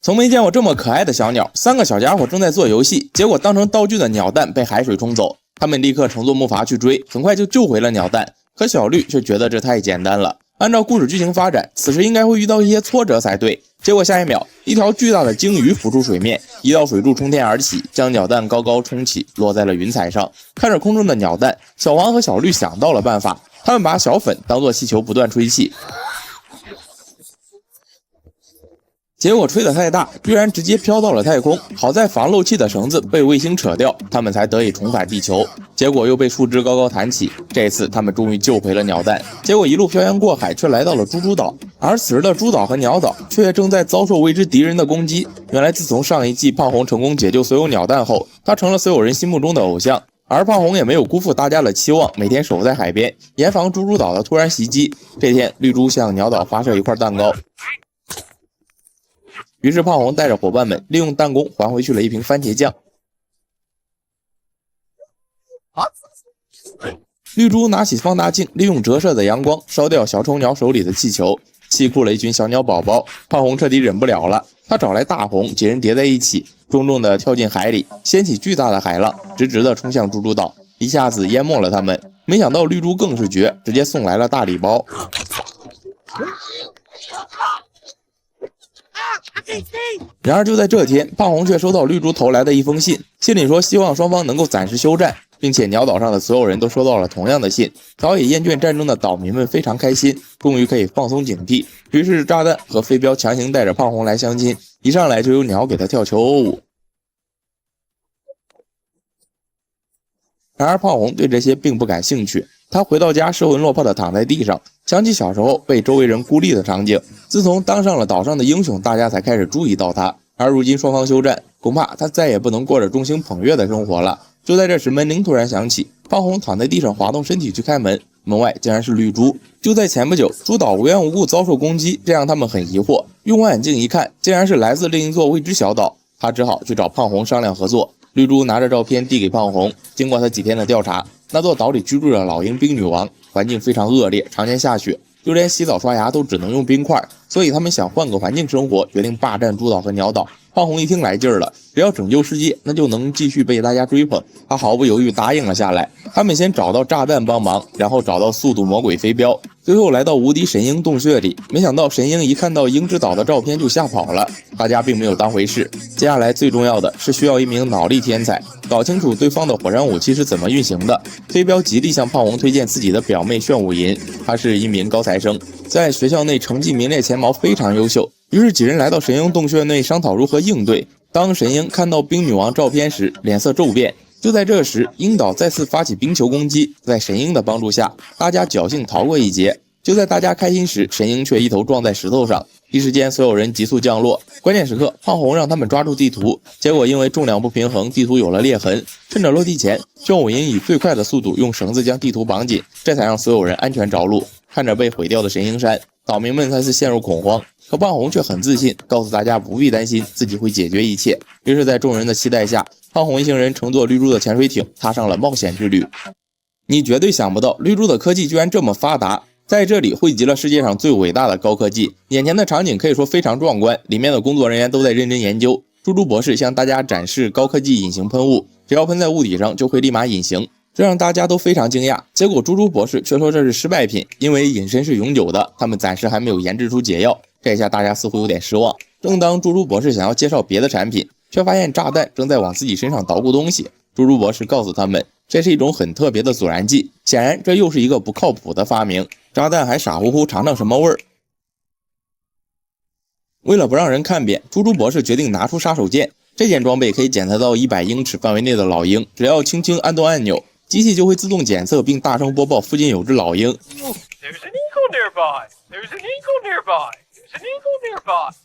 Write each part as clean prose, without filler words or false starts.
从没见过这么可爱的小鸟。3个小家伙正在做游戏，结果当成道具的鸟蛋被海水冲走，他们立刻乘坐木筏去追，很快就救回了鸟蛋。可小绿却觉得这太简单了。按照故事剧情发展，此时应该会遇到一些挫折才对。结果下一秒，一条巨大的鲸鱼浮出水面，一道水柱冲天而起，将鸟蛋高高冲起，落在了云彩上。看着空中的鸟蛋，小黄和小绿想到了办法，他们把小粉当作气球不断吹气。结果吹得太大，居然直接飘到了太空。好在防漏气的绳子被卫星扯掉，他们才得以重返地球。结果又被树枝高高弹起，这次他们终于救回了鸟蛋。结果一路漂洋过海，却来到了猪猪岛。而此时的猪岛和鸟岛却正在遭受未知敌人的攻击。原来自从上一季胖红成功解救所有鸟蛋后，他成了所有人心目中的偶像。而胖红也没有辜负大家的期望，每天守在海边，严防猪猪岛的突然袭击。这天，绿猪向鸟岛发射一块蛋糕。于是胖红带着伙伴们利用弹弓还回去了一瓶番茄酱。绿猪拿起放大镜，利用折射的阳光烧掉小丑鸟手里的气球，气哭了一群小鸟宝宝。胖红彻底忍不了了，他找来大红，几人叠在一起，重重的跳进海里，掀起巨大的海浪，直直的冲向猪猪岛，一下子淹没了他们。没想到绿猪更是绝，直接送来了大礼包。然而就在这天，胖红却收到绿猪投来的一封信，信里说希望双方能够暂时休战，并且鸟岛上的所有人都收到了同样的信。早已厌倦战争的岛民们非常开心，终于可以放松警惕。于是炸弹和飞镖强行带着胖红来相亲，一上来就有鸟给他跳求偶舞。然而胖红对这些并不感兴趣，他回到家失魂落魄地躺在地上，想起小时候被周围人孤立的场景。自从当上了岛上的英雄，大家才开始注意到他，而如今双方休战，恐怕他再也不能过着众星捧月的生活了。就在这时，门铃突然响起，胖红躺在地上滑动身体去开门，门外竟然是绿猪。就在前不久，猪岛无缘无故遭受攻击，这让他们很疑惑，用望远镜一看，竟然是来自另一座未知小岛。他只好去找胖红商量合作。绿猪拿着照片递给胖红，经过他几天的调查，那座岛里居住着老鹰冰女王，环境非常恶劣，常年下雪，就连洗澡刷牙都只能用冰块，所以他们想换个环境生活，决定霸占猪岛和鸟岛。胖红一听来劲儿了，只要拯救世界，那就能继续被大家追捧，他毫不犹豫答应了下来。他们先找到炸弹帮忙，然后找到速度魔鬼飞镖，最后来到无敌神鹰洞穴里。没想到神鹰一看到鹰之岛的照片就吓跑了，大家并没有当回事。接下来最重要的是需要一名脑力天才，搞清楚对方的火山武器是怎么运行的。飞镖极力向胖红推荐自己的表妹炫武银，她是一名高材生，在学校内成绩名列前茅，非常优秀。于是几人来到神鹰洞穴内商讨如何应对。当神鹰看到冰女王照片时，脸色骤变。就在这时，鹰岛再次发起冰球攻击，在神鹰的帮助下，大家侥幸逃过一劫。就在大家开心时，神鹰却一头撞在石头上，一时间所有人急速降落。关键时刻，胖红让他们抓住地图，结果因为重量不平衡，地图有了裂痕。趁着落地前，炫武银以最快的速度用绳子将地图绑紧，这才让所有人安全着陆。看着被毁掉的神鹰山，岛民们再次陷入恐慌。可胖红却很自信，告诉大家不必担心，自己会解决一切。于是在众人的期待下，胖红一行人乘坐绿猪的潜水艇踏上了冒险之旅。你绝对想不到，绿猪的科技居然这么发达，在这里汇集了世界上最伟大的高科技。眼前的场景可以说非常壮观，里面的工作人员都在认真研究。猪猪博士向大家展示高科技隐形喷雾，只要喷在物体上就会立马隐形，这让大家都非常惊讶。结果猪猪博士却说这是失败品，因为隐身是永久的，他们暂时还没有研制出解药。这下大家似乎有点失望。正当猪猪博士想要介绍别的产品，却发现炸弹正在往自己身上捣鼓东西。猪猪博士告诉他们，这是一种很特别的阻燃剂，显然这又是一个不靠谱的发明。炸弹还傻乎乎尝尝什么味儿。为了不让人看扁，猪猪博士决定拿出杀手锏。这件装备可以检测到100英尺范围内的老鹰，只要轻轻按动按钮，机器就会自动检测并大声播报附近有只老鹰。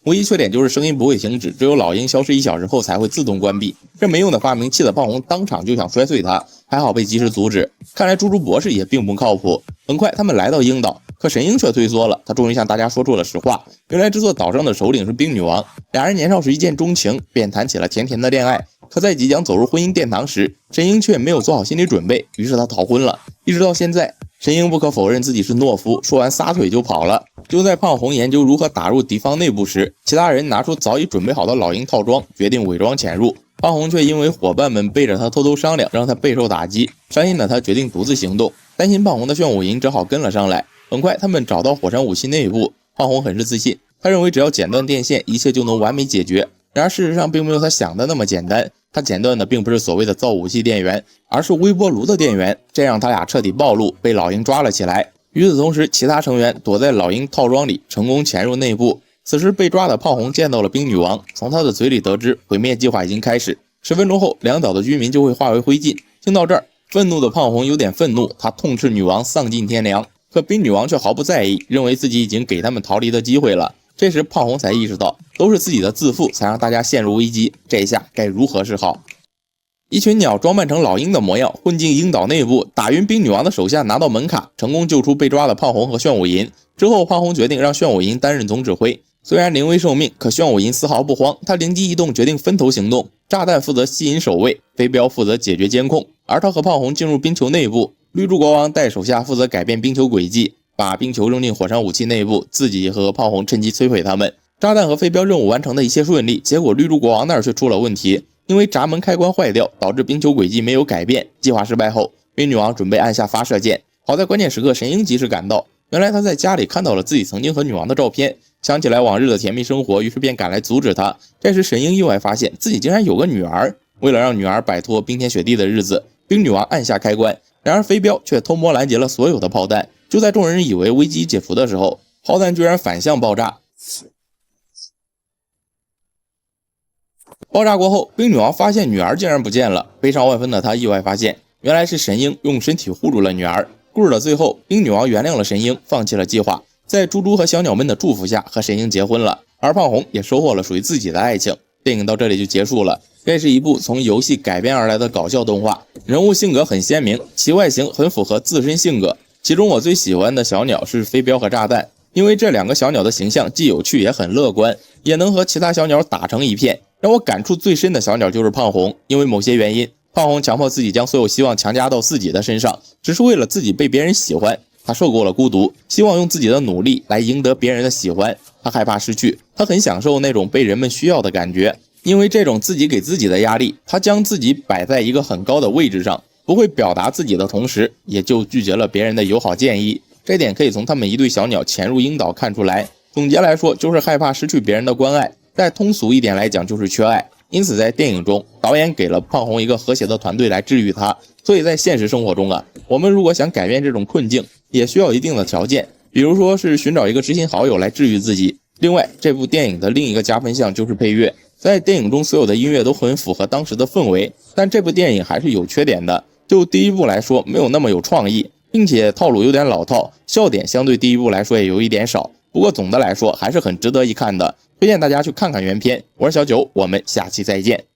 唯一缺点就是声音不会停止，只有老鹰消失1小时后才会自动关闭。这没用的发明气得胖红当场就想摔碎它，还好被及时阻止。看来猪猪博士也并不靠谱。很快他们来到鹰岛，可神鹰却退缩了，他终于向大家说出了实话。原来这座岛上的首领是冰女王，俩人年少时一见钟情，便谈起了甜甜的恋爱。可在即将走入婚姻殿堂时，神鹰却没有做好心理准备，于是他逃婚了。一直到现在，神鹰不可否认自己是懦夫，说完撒腿就跑了。就在胖红研究如何打入敌方内部时，其他人拿出早已准备好的老鹰套装，决定伪装潜入。胖红却因为伙伴们背着他偷偷商量，让他备受打击，伤心的他决定独自行动。担心胖红的炫舞营只好跟了上来。很快他们找到火山武器内部，胖红很是自信，他认为只要剪断电线，一切就能完美解决。然而事实上并没有他想的那么简单，他剪断的并不是所谓的造武器电源，而是微波炉的电源，这让他俩彻底暴露，被老鹰抓了起来。与此同时，其他成员躲在老鹰套装里，成功潜入内部。此时被抓的胖红见到了冰女王，从她的嘴里得知毁灭计划已经开始，10分钟后两岛的居民就会化为灰烬。听到这儿，愤怒的胖红有点愤怒，他痛斥女王丧尽天良，可冰女王却毫不在意，认为自己已经给他们逃离的机会了。这时胖红才意识到，都是自己的自负才让大家陷入危机，这下该如何是好？一群鸟装扮成老鹰的模样，混进鹰岛内部，打晕冰女王的手下，拿到门卡，成功救出被抓的胖红和炫舞银。之后胖红决定让炫舞银担任总指挥，虽然临危受命，可炫舞银丝毫不慌，他灵机一动，决定分头行动。炸弹负责吸引守卫，飞镖负责解决监控，而他和胖红进入冰球内部，绿珠国王带手下负责改变冰球轨迹，把冰球扔进火山武器内部，自己和胖红趁机摧毁他们。炸弹和飞镖任务完成的一切顺利，结果绿珠国王那儿却出了问题，因为闸门开关坏掉，导致冰球轨迹没有改变。计划失败后，冰女王准备按下发射键，好在关键时刻神鹰及时赶到。原来他在家里看到了自己曾经和女王的照片，想起来往日的甜蜜生活，于是便赶来阻止他。这时神鹰意外发现自己竟然有个女儿，为了让女儿摆脱冰天雪地的日子，冰女王按下开关，然而飞镖却偷摸拦截了所有的炮弹。就在众人以为危机解除的时候，炮弹居然反向爆炸。爆炸过后，冰女王发现女儿竟然不见了，悲伤万分的她意外发现，原来是神鹰用身体护住了女儿。故事的最后，冰女王原谅了神鹰，放弃了计划，在猪猪和小鸟们的祝福下和神鹰结婚了，而胖红也收获了属于自己的爱情。电影到这里就结束了。这是一部从游戏改编而来的搞笑动画，人物性格很鲜明，其外形很符合自身性格。其中我最喜欢的小鸟是飞镖和炸弹，因为这两个小鸟的形象既有趣也很乐观，也能和其他小鸟打成一片。让我感触最深的小鸟就是胖红，因为某些原因，胖红强迫自己将所有希望强加到自己的身上，只是为了自己被别人喜欢。他受够了孤独，希望用自己的努力来赢得别人的喜欢。他害怕失去，他很享受那种被人们需要的感觉。因为这种自己给自己的压力，他将自己摆在一个很高的位置上，不会表达自己的同时，也就拒绝了别人的友好建议。这点可以从他们一对小鸟潜入鹰岛看出来。总结来说，就是害怕失去别人的关爱，再通俗一点来讲就是缺爱。因此在电影中，导演给了胖红一个和谐的团队来治愈他。所以在现实生活中啊，我们如果想改变这种困境，也需要一定的条件，比如说是寻找一个知心好友来治愈自己。另外，这部电影的另一个加分项就是配乐，在电影中所有的音乐都很符合当时的氛围，但这部电影还是有缺点的。就第一部来说，没有那么有创意，并且套路有点老套，笑点相对第一部来说也有一点少。不过总的来说还是很值得一看的，推荐大家去看看原片。我是小九，我们下期再见。